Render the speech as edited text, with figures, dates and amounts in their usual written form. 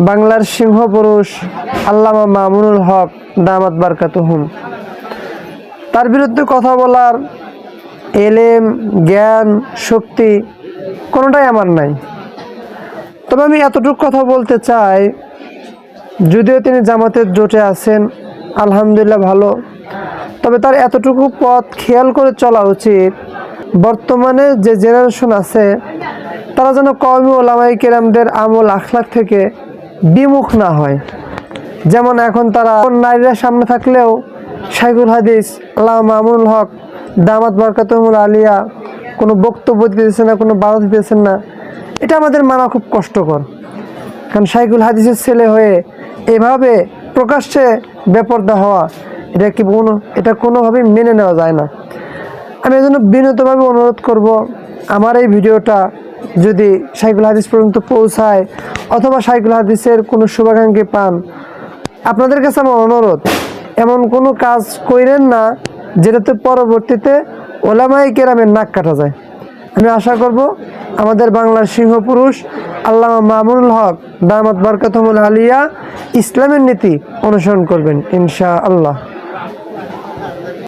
বাংলার সিংহ পুরুষ আল্লামা মামুনুল হক দামাত বারকাতুহুম। তার বিরুদ্ধে কথা বলার এলেম, জ্ঞান, শক্তি কোনোটাই আমার নাই। তবে আমি এতটুকু কথা বলতে চাই, যদিও তিনি জামাতের জোটে আছেন, আলহামদুলিল্লাহ ভালো, তবে তার এতটুকু পথ খেয়াল করে চলা উচিত, বর্তমানে যে জেনারেশন আছে তারা যেন কওমি ওলামায়ে কেরামদের আমল আখলাক থেকে বিমুখ না হয়। যেমন এখন তারা নারীরা সামনে থাকলেও শাইখুল হাদিস আল্লামা মামুনুল হক দামাত বারকাতুহুল আলিয়া কোনো বক্তব্য দিতেছেন না, কোনো বাধা দিতেছেন না, এটা আমাদের মানা খুব কষ্টকর। কারণ শাইখুল হাদিসের ছেলে হয়ে এভাবে প্রকাশ্যে বেপরদা হওয়া, এটা কোনোভাবেই মেনে নেওয়া যায় না। আমি এজন্য বিনীতভাবে অনুরোধ করব, আমার এই ভিডিওটা যদি শাইখুল হাদিস পর্যন্ত পৌঁছায় অথবা শাইখুল হাদিসের কোনো শুভাকাঙ্ক্ষী পান, আপনাদের কাছে আমার অনুরোধ, এমন কোনো কাজ কইরেন না যেটাতে পরবর্তীতে ওলামায়ে কেরামের নাক কাটা যায়। আমি আশা করব আমাদের বাংলার সিংহ পুরুষ আল্লামা মামুনুল হক দামাত বারকাতুহুল আলিয়া ইসলামের নীতি অনুসরণ করবেন ইনশাআল্লাহ।